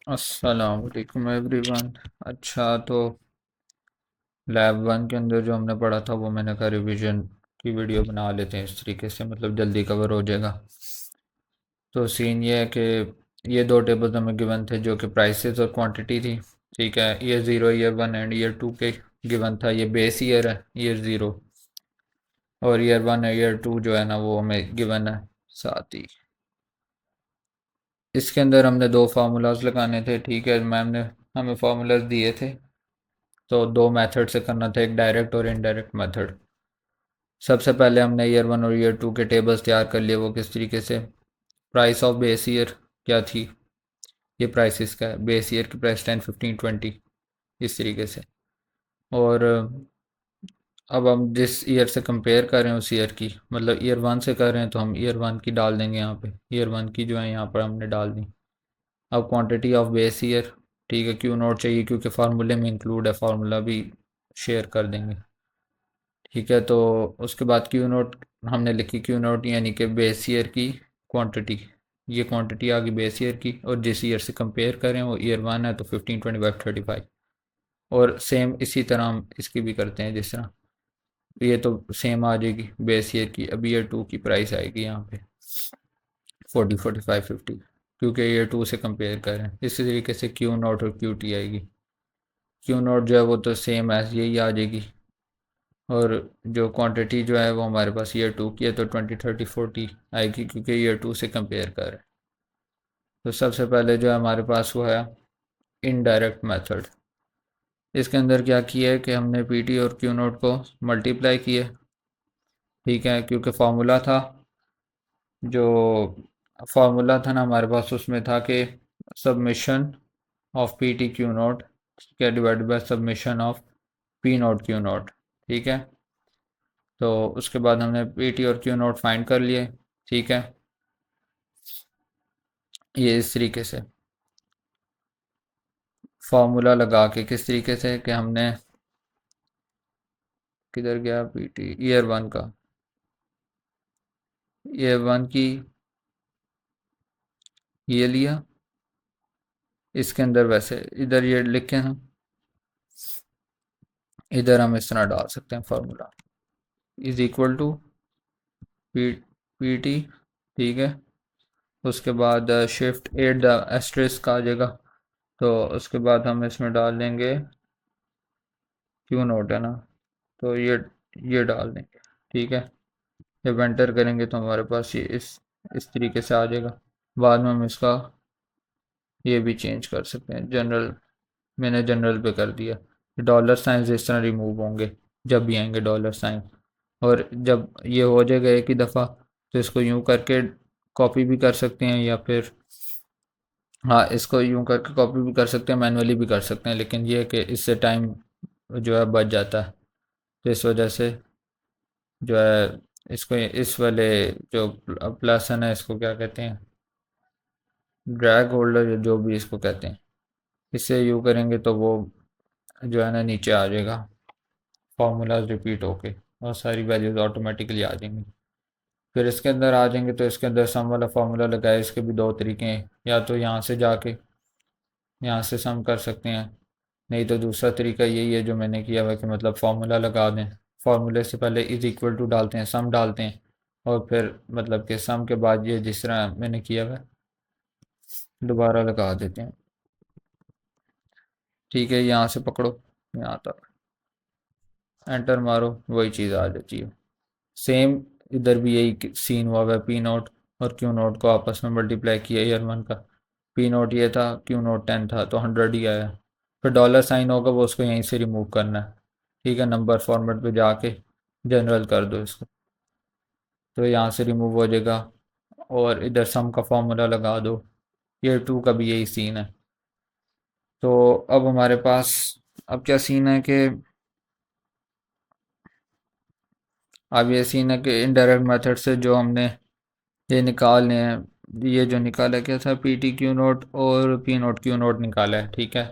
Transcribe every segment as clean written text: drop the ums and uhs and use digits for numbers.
अस्सलाम वालेकुम एवरीवन। अच्छा, तो लैब वन के अंदर जो हमने पढ़ा था वो मैंने कहा रिवीजन की वीडियो बना लेते हैं, इस तरीके से मतलब जल्दी कवर हो जाएगा। तो सीन ये है कि ये दो टेबल्स हमें गिवन थे जो कि प्राइसेस और क्वांटिटी थी। ठीक है, year zero, year one and year two के गिवन था। ये बेस ईयर है ईयर ज़ीरो, और ईयर वन और ईयर टू जो है ना वो हमें गिवन है साथ ही। इसके अंदर हमने दो फार्मूलाज लगाने थे। ठीक है, मैम ने हमें फार्मूलाज दिए थे, तो दो मेथड से करना था, एक डायरेक्ट और इनडायरेक्ट मेथड। सबसे पहले हमने ईयर वन और ईयर टू के टेबल्स तैयार कर लिए। वो किस तरीके से, प्राइस ऑफ बेस ईयर क्या थी, ये प्राइस इसका है, बेस ईयर की प्राइस 10, 15, 20, इस तरीके से। और अब हम जिस ईयर से कंपेयर कर रहे हैं उस ईयर की, मतलब ईयर वन से कर रहे हैं तो हम ईयर वन की डाल देंगे यहाँ पे, ईयर वन की जो है यहाँ पर हमने डाल दी। अब क्वांटिटी ऑफ बेस ईयर, ठीक है, क्यू नोट चाहिए क्योंकि फार्मूले में इंक्लूड है, फार्मूला भी शेयर कर देंगे। ठीक है, तो उसके बाद क्यू नोट हमने लिखी, क्यू नोट यानी कि बेस ईयर की क्वांटिटी। ये क्वांटिटी आ गई बेस ईयर की, और जिस ईयर से कंपेयर करें वो ईयर वन है तो 15, 25, 35। और सेम इसी तरह हम इसकी भी करते हैं, जिस तरह ये तो सेम आ जाएगी बेस ईयर की। अब ईयर टू की प्राइस आएगी यहाँ पे 40, 45, 50, क्योंकि ईयर टू से कंपेयर करें। इसी तरीके से क्यू नोट और क्यू टी आएगी। क्यू नोट जो है वो तो सेम एज यही आ जाएगी, और जो क्वांटिटी जो है वो हमारे पास ईयर टू की है तो 20, 30, 40 आएगी क्योंकि ईयर टू से कंपेयर कर रहे हैं। तो सबसे पहले जो है हमारे पास वो है इनडायरेक्ट मेथड। इसके अंदर क्या किया है कि हमने पीटी और क्यू नोट को मल्टीप्लाई किए। ठीक है, क्योंकि फार्मूला था, जो फार्मूला था ना हमारे पास उसमें था कि summation of p t Q naught क्या divided by summation of p naught q naught. ठीक है, तो उसके बाद हमने पी टी और क्यू नोट फाइंड कर लिए। ठीक है, ये इस तरीके से फार्मूला लगा के, किस तरीके से कि हमने, किधर गया पी टी, ईयर वन का, ईयर वन की ये लिया, इसके अंदर वैसे इधर ये लिखे हैं, इधर हम इस तरह डाल सकते हैं formula is equal to P T. ठीक है, उसके बाद शिफ्ट एट द एस्ट्रिस्क आ जाएगा, तो उसके बाद हम इसमें डाल देंगे क्यू नोट है ना, तो ये डाल देंगे। ठीक है, जब एंटर करेंगे तो हमारे पास ये इस तरीके से आ जाएगा। बाद में हम इसका ये भी चेंज कर सकते हैं, जनरल, मैंने जनरल पे कर दिया। डॉलर साइन इस तरह रिमूव होंगे जब भी आएंगे डॉलर साइन, और जब ये हो जाएगा एक ही दफ़ा तो इसको यूं करके कॉपी भी कर सकते हैं, या फिर हाँ इसको यूं करके कॉपी भी कर सकते हैं, मैनुअली भी कर सकते हैं, लेकिन ये है कि इससे टाइम जो है बच जाता है। तो इस वजह से जो है इसको इस वाले जो प्लस है ना, इसको क्या कहते हैं, ड्रैग होल्डर जो भी इसको कहते हैं, इससे यूँ करेंगे तो वो जो है ना नीचे आ जाएगा, फार्मूलाज रिपीट होके और सारी वैल्यूज ऑटोमेटिकली आ जाएंगी। फिर इसके अंदर आ जाएंगे तो इसके अंदर सम वाला फार्मूला लगाए, इसके भी दो तरीके हैं, या तो यहाँ से जाके यहाँ से सम कर सकते हैं, नहीं तो दूसरा तरीका यही है जो मैंने किया हुआ है कि मतलब फार्मूला लगा दें, फार्मूले से पहले इज इक्वल टू डालते हैं, सम डालते हैं, और फिर मतलब कि सम के बाद ये जिस तरह मैंने किया हुआ है दोबारा लगा देते हैं। ठीक है, यहाँ से पकड़ो यहाँ तक, एंटर मारो, वही चीज़ आ जाती है सेम। इधर भी यही सीन हुआ है, पी नोट और क्यू नोट को आपस में मल्टीप्लाई किया ईयर वन का, पी नोट ये था, क्यू नोट 10 था तो 100 ही आया। फिर डॉलर साइन होगा वो उसको यहीं से रिमूव करना है। ठीक है, नंबर फॉर्मेट पे जाके जनरल कर दो इसको, तो यहाँ से रिमूव हो जाएगा, और इधर सम का फॉर्मूला लगा दो। ईयर टू का भी यही सीन है। तो अब हमारे पास अब क्या सीन है कि, अब ये सीन है कि इनडायरेक्ट मेथड से जो हमने ये निकालने हैं, ये जो निकाला क्या था, पी टी क्यू नोट और पी नोट क्यू नोट निकाला है। ठीक है,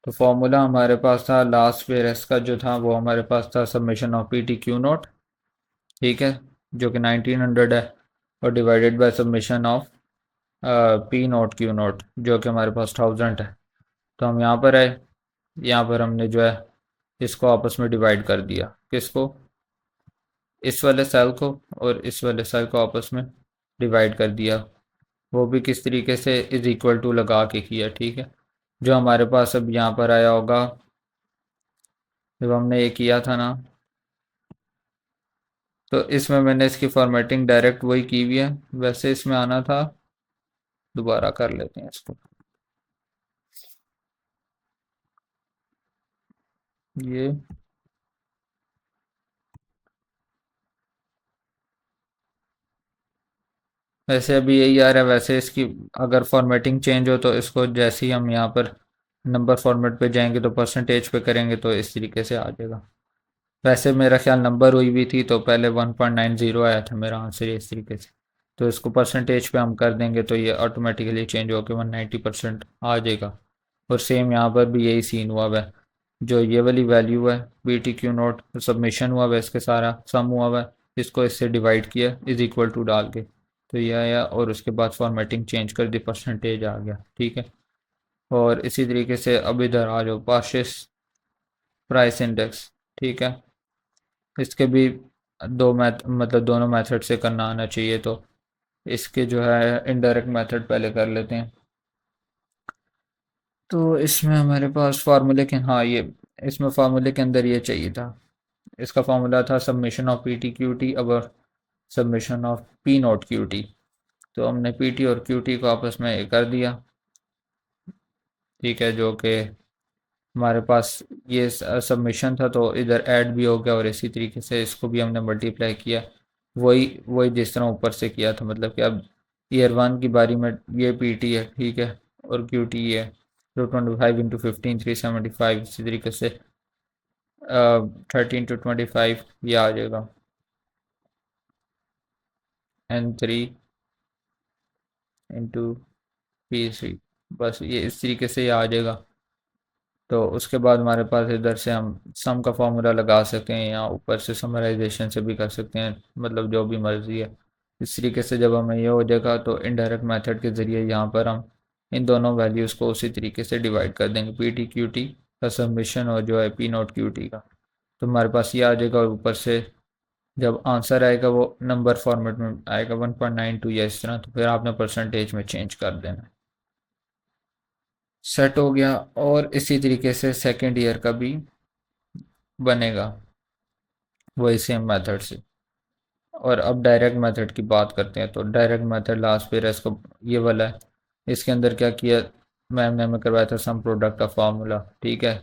तो फॉर्मूला हमारे पास था लास्ट वेरियस का जो था वो हमारे पास था summation of p t Q naught. ठीक है, जो कि 1900 है, और divided by summation of p naught q note जो कि हमारे पास 1000 है। तो हम यहाँ पर आए, यहाँ पर हमने जो है इसको आपस में डिवाइड कर दिया, किसको, इस वाले सेल को और इस वाले सेल को आपस में डिवाइड कर दिया। वो भी किस तरीके से, इज इक्वल टू लगा के किया, ठीक है। जो हमारे पास अब यहाँ पर आया होगा, जब हमने ये किया था ना, तो इसमें मैंने इसकी फॉर्मेटिंग डायरेक्ट वही की हुई है, वैसे इसमें आना था, दोबारा कर लेते हैं इसको। ये वैसे अभी यही आ रहा है, वैसे इसकी अगर फॉर्मेटिंग चेंज हो तो इसको जैसे ही हम यहाँ पर नंबर फॉर्मेट पे जाएंगे तो परसेंटेज पे करेंगे तो इस तरीके से आ जाएगा। वैसे मेरा ख्याल नंबर हुई भी थी तो पहले 1.90 आया था मेरा आंसर इस तरीके से, तो इसको परसेंटेज पे हम कर देंगे तो ये ऑटोमेटिकली चेंज होकर 190% आ जाएगा। और सेम यहाँ पर भी यही सीन हुआ हुआ है, जो ये वाली वैल्यू है B T Q note submission हुआ हुआ है, इसके सारा सम हुआ हुआ है, इसको इससे डिवाइड किया इज इक्वल टू डाल के, तो ये आया और उसके बाद फॉर्मेटिंग चेंज कर दी, परसेंटेज आ गया, ठीक है। और इसी तरीके से अब इधर आ जाओ पार्शियस प्राइस इंडेक्स, ठीक है। इसके भी दो मैथ मतलब दोनों मेथड से करना आना चाहिए, तो इसके जो है इनडायरेक्ट मेथड पहले कर लेते हैं। तो इसमें हमारे पास फार्मूले के, हाँ ये इसमें फार्मूले के अंदर ये चाहिए था, इसका फार्मूला था submission of p t Q T our submission of p naught Q T. तो हमने पी टी और क्यू टी को आपस में कर दिया, ठीक है, जो कि हमारे पास ये सबमिशन था तो इधर ऐड भी हो गया, और इसी तरीके से इसको भी हमने मल्टीप्लाई किया, वही वही जिस तरह ऊपर से किया था, मतलब कि अब ईयर 1 की बारी में ये पीटी है, ठीक है, और क्यूटी है, तो 25 × 15 375, इसी तरीके से 13 × 25 ये आ जाएगा, N3 × P3, बस ये इस तरीके से ये आ जाएगा। तो उसके बाद हमारे पास इधर से हम सम का फॉर्मूला लगा सकते हैं, या ऊपर से समराइजेशन से भी कर सकते हैं, मतलब जो भी मर्जी है। इस तरीके से जब हमें ये हो जाएगा तो इनडायरेक्ट मेथड के ज़रिए यहाँ पर हम इन दोनों वैल्यूज़ को उसी तरीके से डिवाइड कर देंगे, पी टी क्यू टी का सबमिशन और जो है पी नोट क्यू टी का, तो हमारे पास ये आ जाएगा। और ऊपर से जब आंसर आएगा वो नंबर फॉर्मेट में आएगा 1.92 या इस तरह, तो फिर आपने परसेंटेज में चेंज कर देना। सेट हो गया। और इसी तरीके से सेकेंड ईयर का भी बनेगा वही सेम मेथड से। और अब डायरेक्ट मेथड की बात करते हैं, तो डायरेक्ट मेथड लास्ट पे इसको ये वाला है, इसके अंदर क्या किया, मैम ने हमें करवाया था सम प्रोडक्ट का फार्मूला, ठीक है।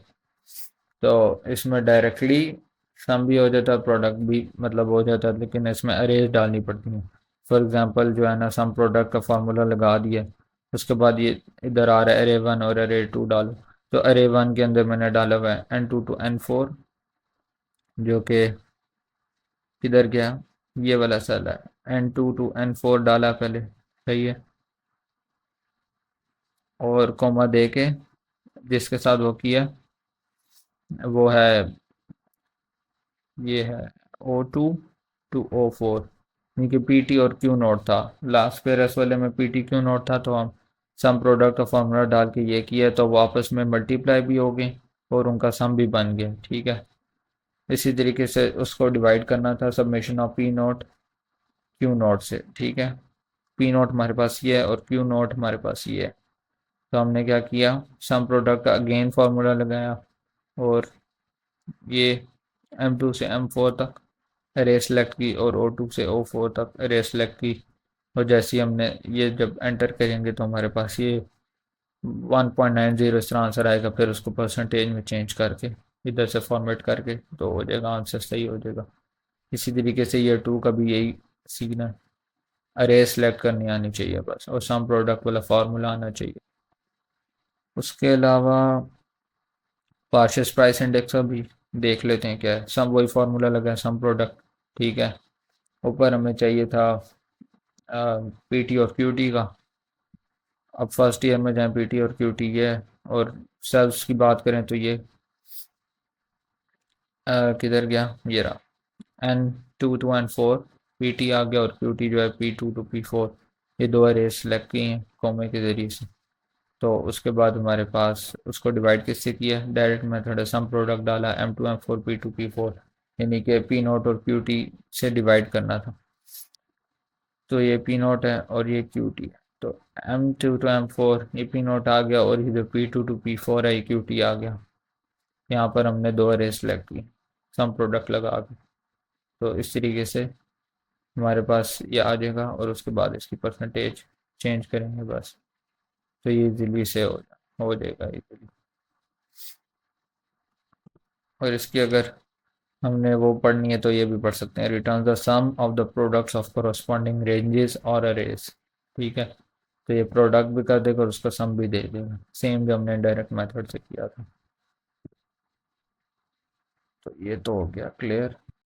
तो इसमें डायरेक्टली सम भी हो जाता है, प्रोडक्ट भी मतलब हो जाता है, लेकिन इसमें अरेज डालनी पड़ती है। फॉर एग्जांपल जो है ना, सम प्रोडक्ट का फार्मूला लगा दिया, उसके बाद ये इधर आ रहा है अरे 1 और अरे 2 डालो। तो अरे 1 के अंदर मैंने डाला हुआ है N2 to N4, जो कि किधर गया, ये वाला सेल है, N2 to N4 डाला पहले, सही है। और कोमा दे के जिसके साथ वो किया वो है, ये है O2 to O4, यानी कि पी टी और क्यू नोट था, लास्ट पेरस वाले में पी टी क्यू नोट था, तो हम सम प्रोडक्ट का फॉर्मूला डाल के ये किया तो वो आपस में मल्टीप्लाई भी हो गए और उनका सम भी बन गया, ठीक है। इसी तरीके से उसको डिवाइड करना था submission of p naught q note से, ठीक है। पी नोट हमारे पास ये है और क्यू नोट हमारे पास ये है। तो हमने क्या किया, सम प्रोडक्ट का अगेन फार्मूला लगाया, और ये M2 से M4 तक अरे सेलेक्ट की, और O2 से O4 तक अरे सेलेक्ट की। और जैसे ही हमने ये जब एंटर करेंगे तो हमारे पास ये 1.90 इस तरह आंसर आएगा, फिर उसको परसेंटेज में चेंज करके इधर से फॉर्मेट करके तो हो जाएगा, आंसर सही हो जाएगा। इसी तरीके से ईयर 2 का भी यही सीन है, अरे सेलेक्ट करनी आनी चाहिए बस, और सम प्रोडक्ट वाला फार्मूला आना चाहिए। उसके अलावा पार्शियस प्राइस इंडेक्स का भी देख लेते हैं क्या है, सम वही फार्मूला लगा है सम प्रोडक्ट, ठीक है। ऊपर हमें चाहिए था पीटी और क्यूटी का। अब फर्स्ट ईयर में जाएं, पीटी और क्यूटी ये है। और सेल्स की बात करें तो ये किधर गया, ये रहा N2 to N4, P T आ गया और क्यू टी जो है P2 to P4। ये दो अरे सेलेक्ट की हैं कॉमे के ज़रिए से। तो उसके बाद हमारे पास उसको डिवाइड किससे किया, डायरेक्ट मेथड है, सम प्रोडक्ट डाला M2 M4 P2 P4, यानी कि P नोट और QT से डिवाइड करना था। तो ये P नोट है और ये QT है, तो M2 to M4 ये P नोट आ गया, और ये जो P2 to P4 है ये QT आ गया। यहाँ पर हमने दो अरे सेलेक्ट की सम प्रोडक्ट लगा के। तो इस तरीके से हमारे पास ये आ जाएगा, और उसके बाद इसकी परसेंटेज चेंज करेंगे बस। तो ये इजीली से हो जाएगा इजीली। और इसकी अगर हमने वो पढ़नी है तो ये भी पढ़ सकते हैं, return the sum of the products of corresponding ranges और अरेज। ठीक है, तो ये प्रोडक्ट भी कर देगा और उसका सम भी दे देगा, सेम जो हमने डायरेक्ट मेथड से किया था। तो ये तो हो गया क्लियर।